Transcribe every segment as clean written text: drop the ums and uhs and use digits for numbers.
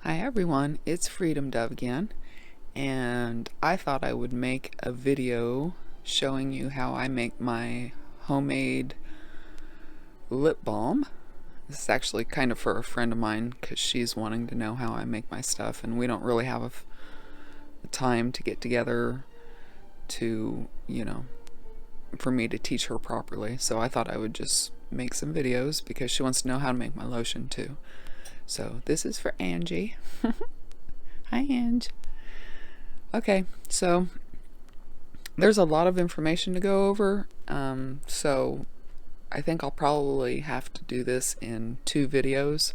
Hi everyone, it's Freedom Dove again, and I thought I would make a video showing you how I make my homemade lip balm. This is actually kind of for a friend of mine because she's wanting to know how I make my stuff, and we don't really have the time to get together to, for me to teach her properly. So I thought I would just make some videos because she wants to know how to make my lotion too. So this is for Angie. Hi, Ange. Okay, so there's a lot of information to go over, so I think I'll probably have to do this in 2 videos.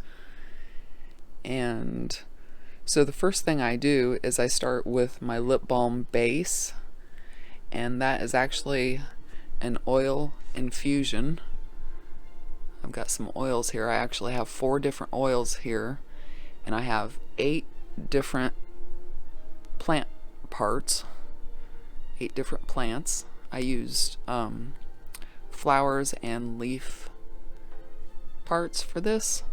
And so the first thing I do is I start with my lip balm base, and that is actually an oil infusion. I've got some oils here. I actually have 4 different oils here, and I have 8 different plant parts, 8 different plants. I used flowers and leaf parts for this,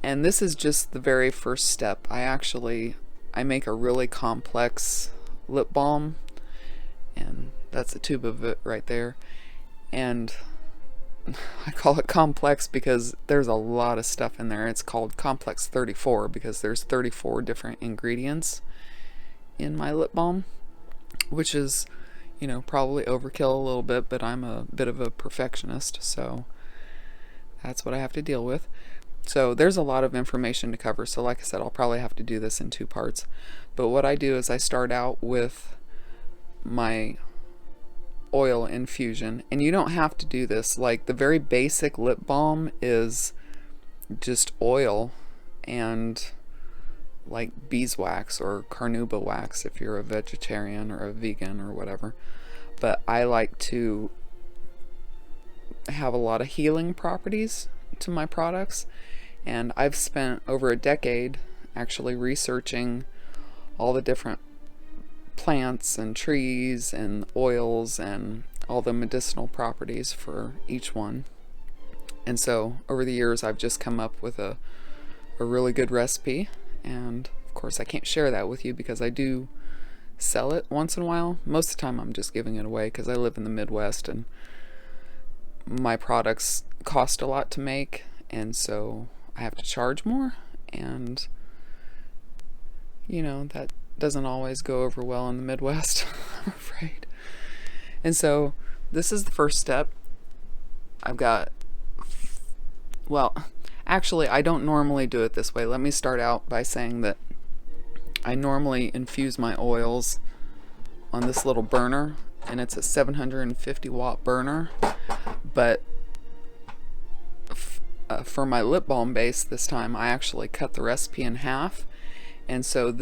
and this is just the very first step. I make a really complex lip balm, and that's a tube of it right there. And I call it complex because there's a lot of stuff in there. It's called complex 34 because there's 34 different ingredients in my lip balm, which is, probably overkill a little bit, but I'm a bit of a perfectionist, so that's what I have to deal with. So there's a lot of information to cover, so like I said, I'll probably have to do this in 2 parts. But what I do is I start out with my oil infusion, and you don't have to do this. Like, the very basic lip balm is just oil and like beeswax or carnauba wax if you're a vegetarian or a vegan or whatever. But I like to have a lot of healing properties to my products, and I've spent over a decade actually researching all the different plants and trees and oils and all the medicinal properties for each one. And so over the years I've just come up with a really good recipe, and of course I can't share that with you because I do sell it once in a while. Most of the time I'm just giving it away because I live in the Midwest and my products cost a lot to make, and so I have to charge more, and that doesn't always go over well in the Midwest, I'm afraid. And so this is the first step. Well, actually, I don't normally do it this way. Let me start out by saying that I normally infuse my oils on this little burner, and it's a 750 watt burner. But for my lip balm base this time, I actually cut the recipe in half, and so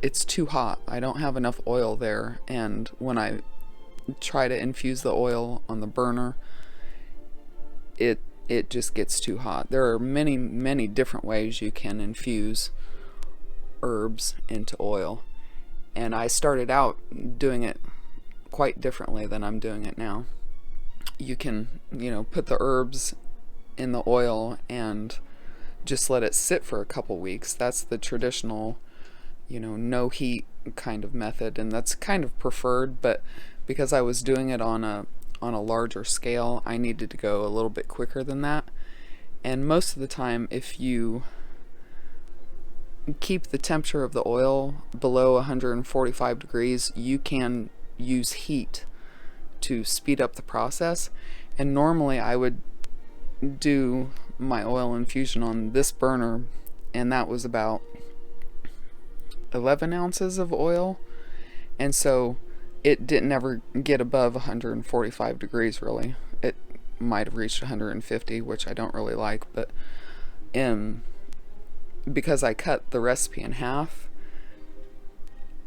it's too hot. I don't have enough oil there, and when I try to infuse the oil on the burner, it just gets too hot. There are many different ways you can infuse herbs into oil, and I started out doing it quite differently than I'm doing it now. You can, put the herbs in the oil and just let it sit for a couple weeks. That's the traditional, no heat kind of method, and that's kind of preferred, but because I was doing it on a larger scale, I needed to go a little bit quicker than that. And most of the time, if you keep the temperature of the oil below 145 degrees, you can use heat to speed up the process. And normally I would do my oil infusion on this burner, and that was about 11 ounces of oil, and so it didn't ever get above 145 degrees really. It might have reached 150, which I don't really like, but because I cut the recipe in half,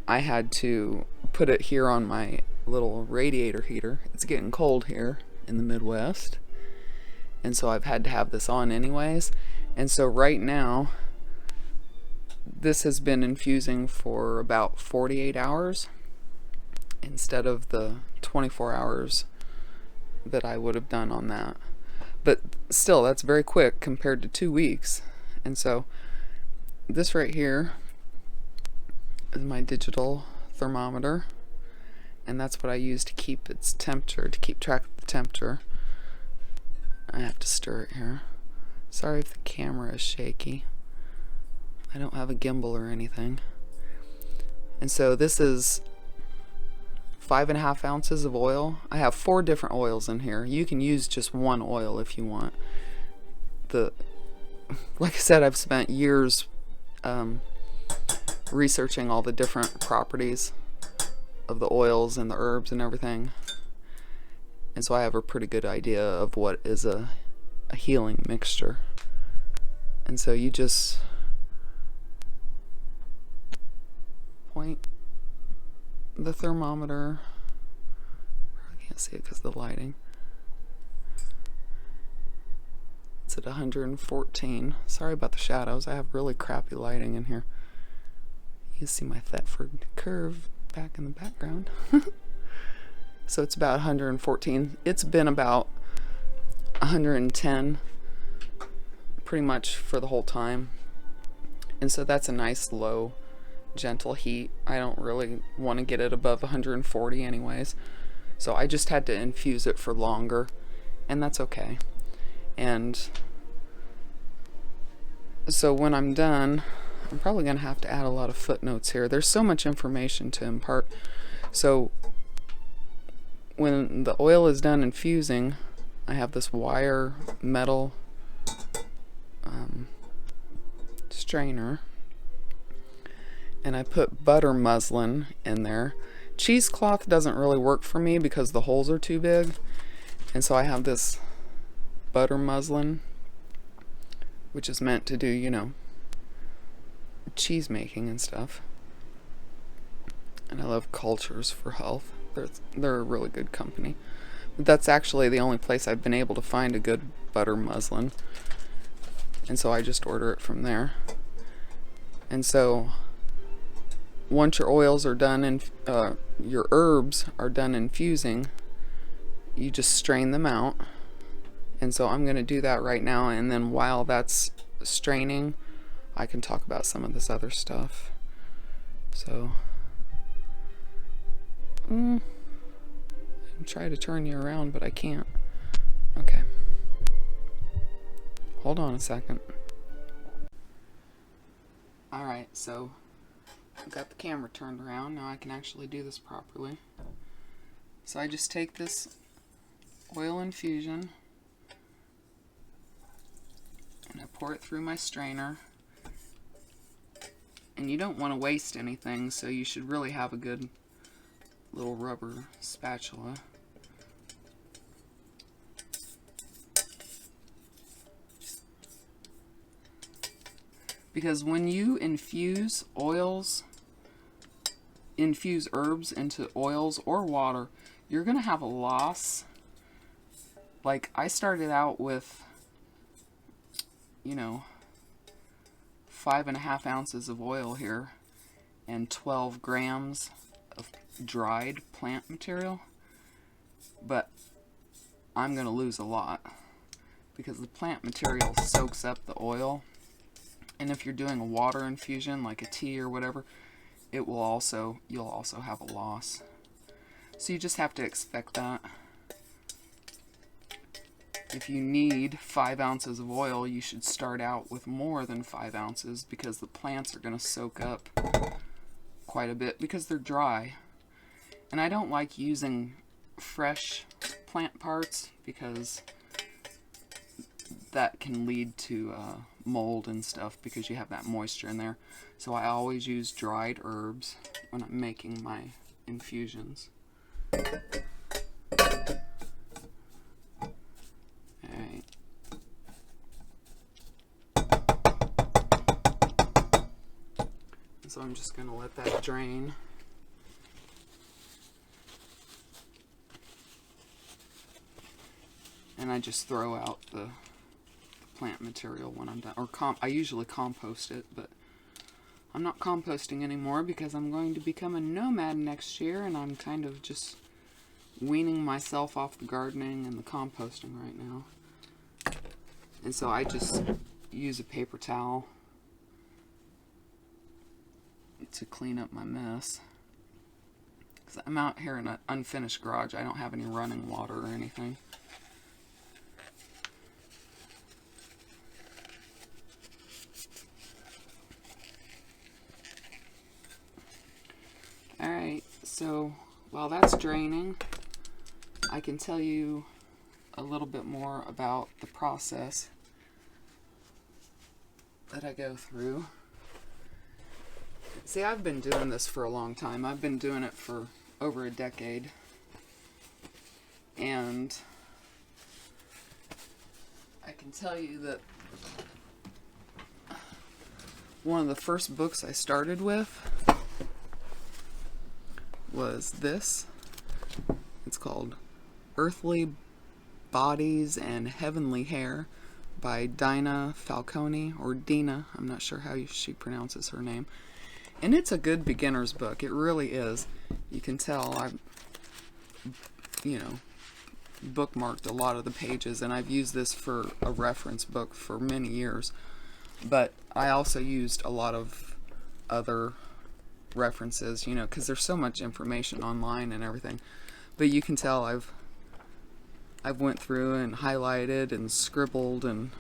I had to put it here on my little radiator heater. It's getting cold here in the Midwest, and so I've had to have this on anyways. And so right now this has been infusing for about 48 hours instead of the 24 hours that I would have done on that. But still, that's very quick compared to 2 weeks. And so this right here is my digital thermometer, and that's what I use to keep its temperature, to keep track of the temperature. I have to stir it here. Sorry if the camera is shaky. I don't have a gimbal or anything. And so this is 5.5 ounces of oil. I have 4 different oils in here. You can use just one oil if you want. Like I said, I've spent years researching all the different properties of the oils and the herbs and everything. And so I have a pretty good idea of what is a healing mixture. And so you just point the thermometer. I can't see it because of the lighting. It's at 114. Sorry about the shadows. I have really crappy lighting in here. You see my Thetford curve back in the background. So it's about 114. It's been about 110 pretty much for the whole time. And so that's a nice low, gentle heat. I don't really want to get it above 140 anyways. So I just had to infuse it for longer, and that's okay. And so when I'm done, I'm probably going to have to add a lot of footnotes here. There's so much information to impart. So when the oil is done infusing, I have this wire metal strainer, and I put butter muslin in there. Cheesecloth doesn't really work for me because the holes are too big, and so I have this butter muslin, which is meant to do, you know, cheese making and stuff. And I love Cultures for Health. They're a really good company. But that's actually the only place I've been able to find a good butter muslin, and so I just order it from there. And so once your oils are done and your herbs are done infusing, you just strain them out. And so I'm going to do that right now, and then while that's straining, I can talk about some of this other stuff. So I'm trying to turn you around, but I can't. Okay. Hold on a second. Alright, so I've got the camera turned around. Now I can actually do this properly. So I just take this oil infusion and I pour it through my strainer. And you don't want to waste anything, so you should really have a good little rubber spatula. Because when you infuse herbs into oils or water, you're going to have a loss. Like, I started out with, 5.5 ounces of oil here and 12 grams of dried plant material. But I'm going to lose a lot because the plant material soaks up the oil. And if you're doing a water infusion, like a tea or whatever, you'll also have a loss. So you just have to expect that. If you need 5 ounces of oil, you should start out with more than 5 ounces because the plants are going to soak up quite a bit because they're dry. And I don't like using fresh plant parts because that can lead to mold and stuff because you have that moisture in there. So I always use dried herbs when I'm making my infusions. Alright. So I'm just going to let that drain. And I just throw out the plant material when I'm done. Or I usually compost it, but I'm not composting anymore because I'm going to become a nomad next year, and I'm kind of just weaning myself off the gardening and the composting right now. And so I just use a paper towel to clean up my mess. Because I'm out here in an unfinished garage. I don't have any running water or anything. Alright, so while that's draining, I can tell you a little bit more about the process that I go through. See, I've been doing this for a long time. I've been doing it for over a decade. And I can tell you that one of the first books I started with was this. It's called Earthly Bodies and Heavenly Hair by Dinah Falcone, or Dina. I'm not sure how she pronounces her name. And it's a good beginner's book. It really is. You can tell I've, bookmarked a lot of the pages, and I've used this for a reference book for many years. But I also used a lot of other references, because there's so much information online and everything. But you can tell I've went through and highlighted and scribbled and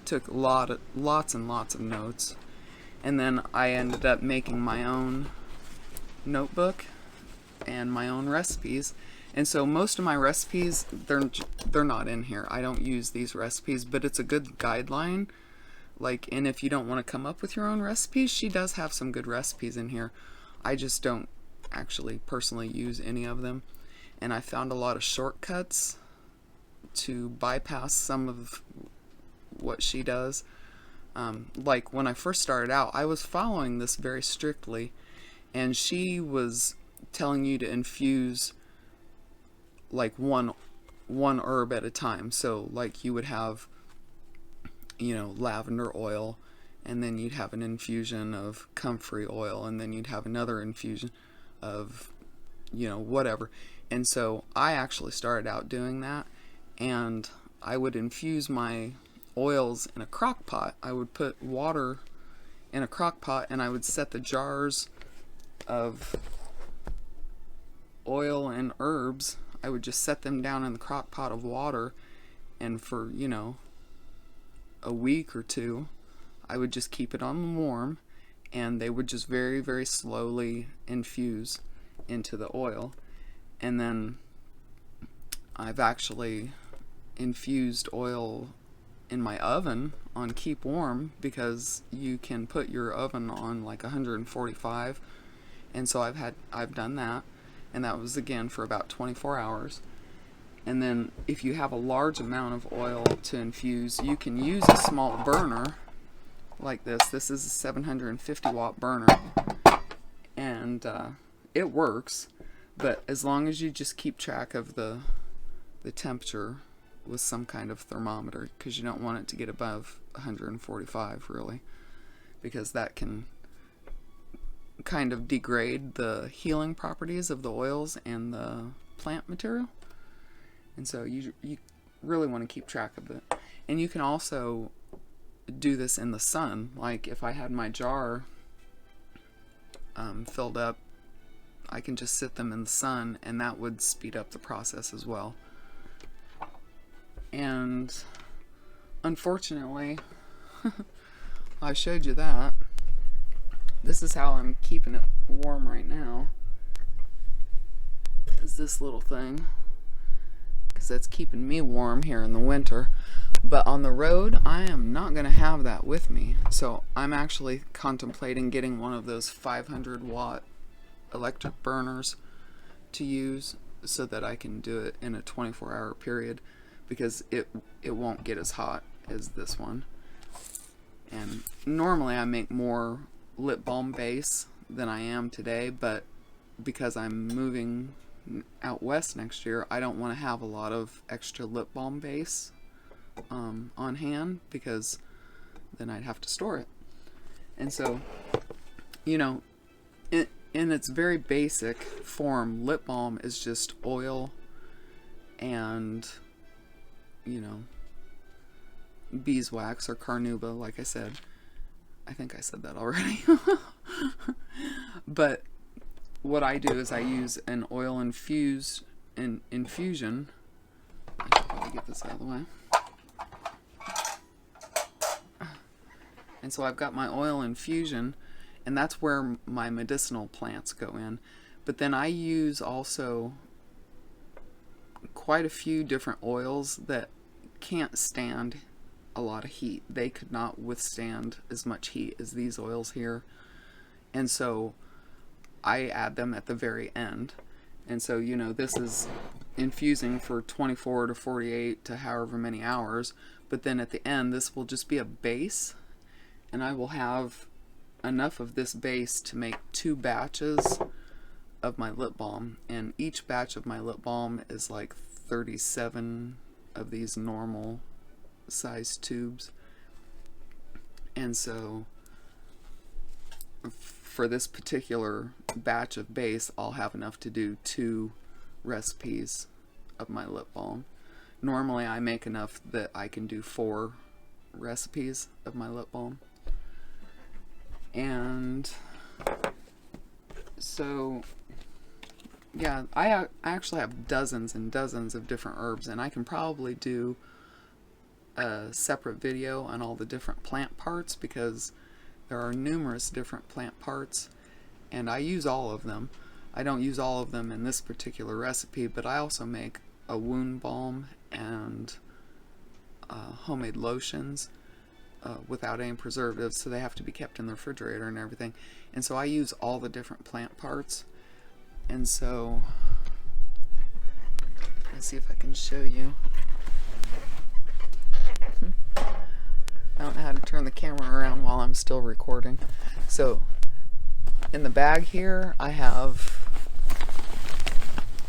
took lots and lots of notes. And then I ended up making my own notebook and my own recipes. And so most of my recipes, they're not in here. I don't use these recipes, but it's a good guideline. And if you don't want to come up with your own recipes, she does have some good recipes in here. I just don't actually personally use any of them. And I found a lot of shortcuts to bypass some of what she does. Like when I first started out, I was following this very strictly, and she was telling you to infuse like one herb at a time. So like you would have, lavender oil, and then you'd have an infusion of comfrey oil, and then you'd have another infusion of, whatever. And so I actually started out doing that, and I would infuse my oils in a crock pot. I would put water in a crock pot, and I would set the jars of oil and herbs, I would just set them down in the crock pot of water, and for, a week or two, I would just keep it on warm, and they would just very, very slowly infuse into the oil. And then I've actually infused oil in my oven on keep warm, because you can put your oven on like 145, and so I've done that, and that was again for about 24 hours. And then if you have a large amount of oil to infuse, you can use a small burner like this. This is a 750 watt burner, and it works, but as long as you just keep track of the temperature with some kind of thermometer, because you don't want it to get above 145 really, because that can kind of degrade the healing properties of the oils and the plant material. And so you really want to keep track of it. And you can also do this in the sun. Like if I had my jar filled up, I can just sit them in the sun, and that would speed up the process as well. And unfortunately, I showed you that. This is how I'm keeping it warm right now, is this little thing, because that's keeping me warm here in the winter. But on the road, I am not going to have that with me. So I'm actually contemplating getting one of those 500 watt electric burners to use, so that I can do it in a 24-hour period, because it won't get as hot as this one. And normally I make more lip balm base than I am today, but because I'm moving out west next year, I don't want to have a lot of extra lip balm base on hand, because then I'd have to store it. And so, in its very basic form, lip balm is just oil and, beeswax or carnauba, like I said, I think I said that already. But what I do is I use an oil infusion. I should probably get this out of the way. And so I've got my oil infusion, and that's where my medicinal plants go in. But then I use also quite a few different oils that can't stand a lot of heat. They could not withstand as much heat as these oils here. And so I add them at the very end. And so, you know, this is infusing for 24 to 48 to however many hours. But then at the end, this will just be a base. And I will have enough of this base to make 2 batches of my lip balm. And each batch of my lip balm is like 37 of these normal size tubes. And so for this particular batch of base, I'll have enough to do 2 recipes of my lip balm. Normally I make enough that I can do 4 recipes of my lip balm. And so yeah, I actually have dozens and dozens of different herbs, and I can probably do a separate video on all the different plant parts, because there are numerous different plant parts and I use all of them. I don't use all of them in this particular recipe, but I also make a wound balm and homemade lotions without any preservatives, so they have to be kept in the refrigerator and everything. And so I use all the different plant parts. And so let's see if I can show you. I don't know how to turn the camera around while I'm still recording. So in the bag here I have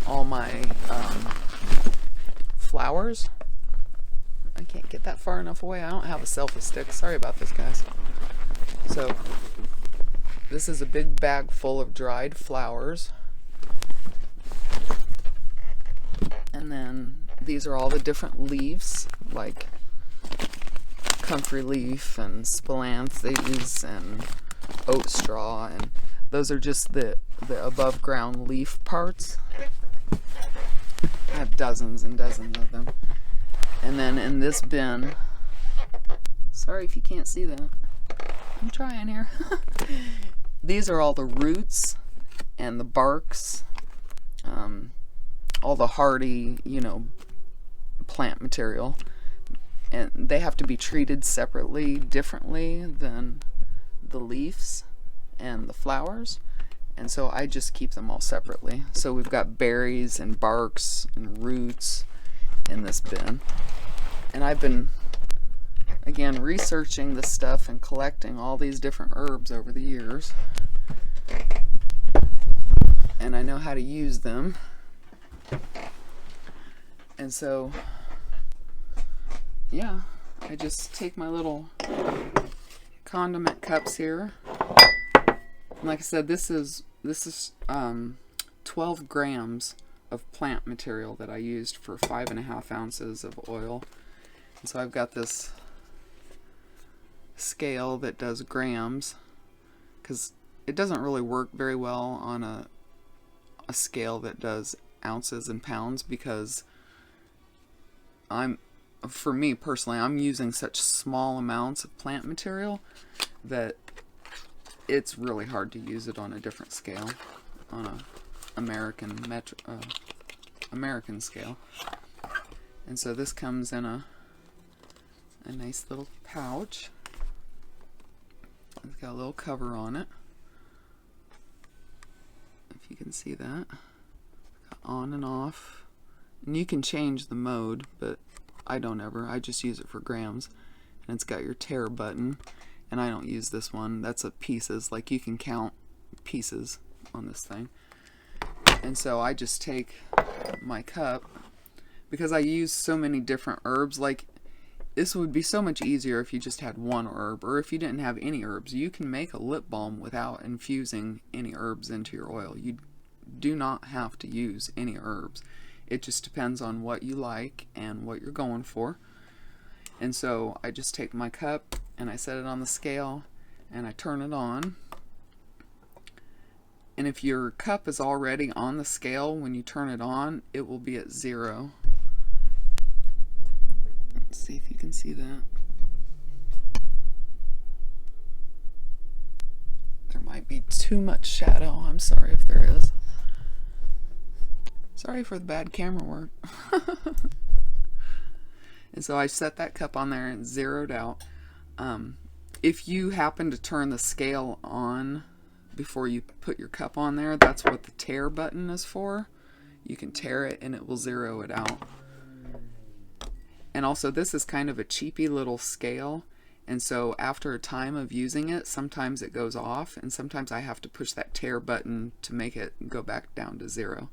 all my flowers. I can't get that far enough away. I don't have a selfie stick. Sorry about this, guys. So this is a big bag full of dried flowers. And then these are all the different leaves, like comfrey leaf and spilanthes and oat straw, and those are just the above ground leaf parts. I have dozens and dozens of them. And then in this bin, sorry if you can't see that, I'm trying here. These are all the roots and the barks, all the hardy, you know, plant material. And they have to be treated separately, differently than the leaves and the flowers. And so I just keep them all separately. So we've got berries and barks and roots in this bin. And I've been, again, researching this stuff and collecting all these different herbs over the years. And I know how to use them. And so, yeah, I just take my little condiment cups here. And like I said, this is 12 grams of plant material that I used for 5.5 ounces of oil. And so I've got this scale that does grams, because it doesn't really work very well on a scale that does ounces and pounds, because for me personally, I'm using such small amounts of plant material that it's really hard to use it on a different scale, on a American scale. And so this comes in a nice little pouch. It's got a little cover on it, if you can see that. On and off. And you can change the mode, but I don't ever. I just use it for grams. And it's got your tear button. And I don't use this one. That's a pieces. Like, you can count pieces on this thing. And so I just take my cup, because I use so many different herbs. Like, this would be so much easier if you just had one herb, or if you didn't have any herbs. You can make a lip balm without infusing any herbs into your oil. You do not have to use any herbs. It just depends on what you like and what you're going for. And so I just take my cup and I set it on the scale, and I turn it on. And if your cup is already on the scale when you turn it on, it will be at 0. Let's see if you can see that. There might be too much shadow. I'm sorry if there is. Sorry for the bad camera work. And so I set that cup on there and zeroed out. If you happen to turn the scale on before you put your cup on there, that's what the tare button is for. You can tare it and it will zero it out. And also, this is kind of a cheapy little scale, and so after a time of using it, sometimes it goes off, and sometimes I have to push that tare button to make it go back down to 0.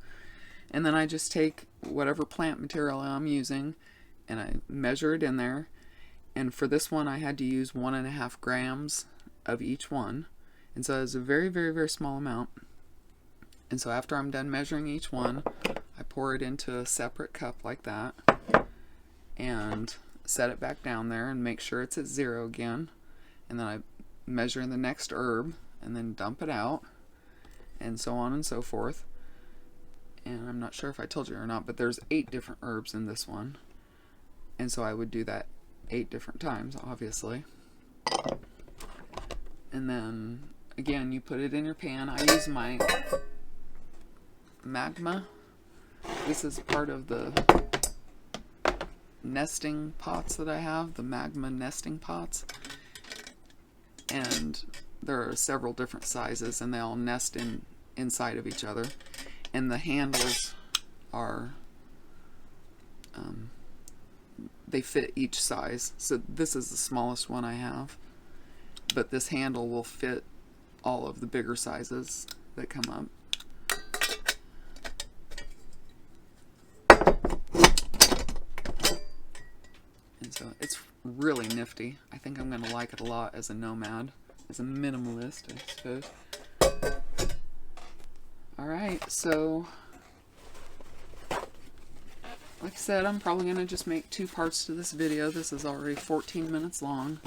And then I just take whatever plant material I'm using and I measure it in there. And for this one, I had to use 1.5 grams of each one. And so it's a very, very, very small amount. And so after I'm done measuring each one, I pour it into a separate cup like that and set it back down there and make sure it's at 0 again. And then I measure the next herb and then dump it out, and so on and so forth. And I'm not sure if I told you or not, but there's 8 different herbs in this one. And so I would do that 8 different times, obviously. And then again, you put it in your pan. I use my magma. This is part of the nesting pots that I have, the magma nesting pots. And there are several different sizes, and they all nest inside of each other. And the handles are, they fit each size. So this is the smallest one I have, but this handle will fit all of the bigger sizes that come up. And so it's really nifty. I think I'm going to like it a lot as a nomad, as a minimalist, I suppose. Alright, so like I said, I'm probably going to just make 2 parts to this video. This is already 14 minutes long.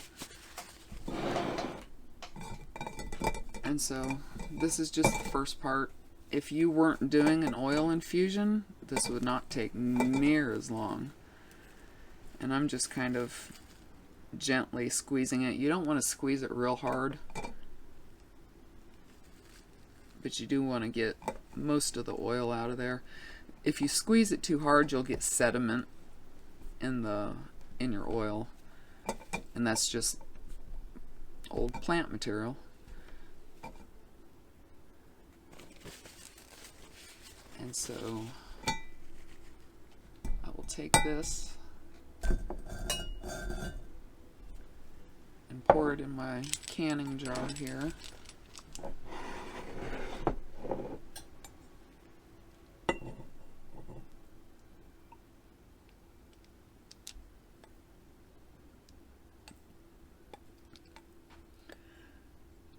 And so this is just the first part. If you weren't doing an oil infusion, this would not take near as long. And I'm just kind of gently squeezing it. You don't want to squeeze it real hard, but you do want to get most of the oil out of there. If you squeeze it too hard, you'll get sediment in your oil, and that's just old plant material. And so I will take this and pour it in my canning jar here.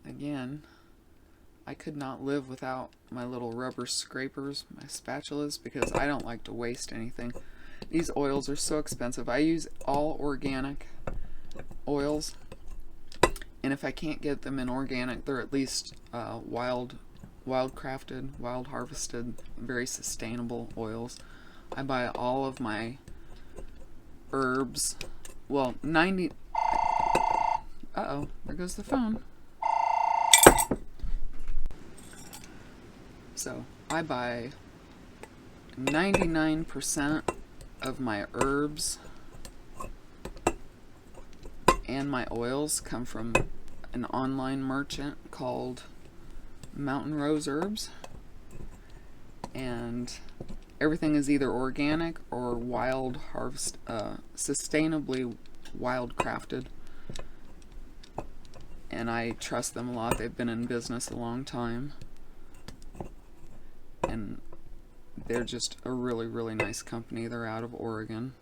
Again, I could not live without my little rubber scrapers, my spatulas, because I don't like to waste anything. These oils are so expensive. I use all organic oils, and if I can't get them in organic, they're at least wild crafted, wild harvested, very sustainable oils. I buy all of my herbs, well, 90, uh-oh, there goes the phone. So I buy 99% of my herbs and my oils come from an online merchant called Mountain Rose Herbs, and everything is either organic or wild harvest, sustainably wild crafted, and I trust them a lot. They've been in business a long time, and they're just a really, really nice company. They're out of Oregon.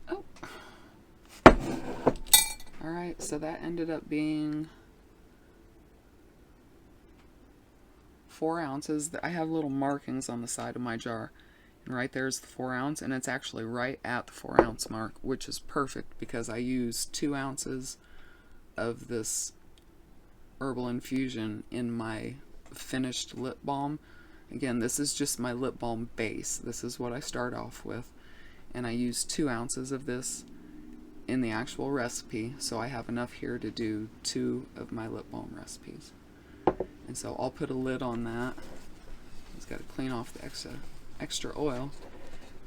Oh. Alright, so that ended up being 4 ounces. I have little markings on the side of my jar, Right there's the 4 ounce, and it's actually right at the 4 ounce mark, which is perfect because I use 2 ounces of this herbal infusion in my finished lip balm. Again, this is just my lip balm base. This is what I start off with, and I use 2 ounces of this in the actual recipe, so I have enough here to do 2 of my lip balm recipes. And so I'll put a lid on that. Just got to clean off the extra oil.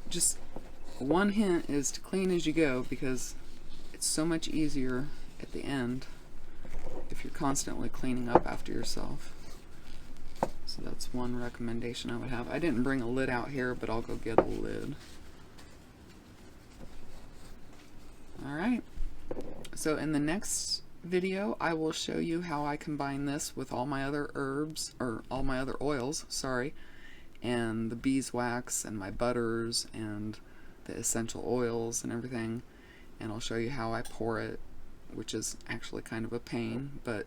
Just one hint is to clean as you go, because it's so much easier at the end if you're constantly cleaning up after yourself. So that's one recommendation I would have. I didn't bring a lid out here, but I'll go get a lid. Alright, so in the next video I will show you how I combine this with all my other herbs, or all my other oils, sorry, and the beeswax and my butters and the essential oils and everything, and I'll show you how I pour it, which is actually kind of a pain, but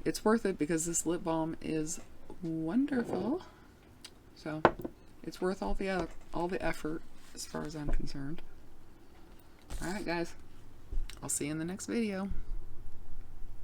it's worth it because this lip balm is wonderful. So it's worth all the effort as far as I'm concerned. Alright guys, I'll see you in the next video.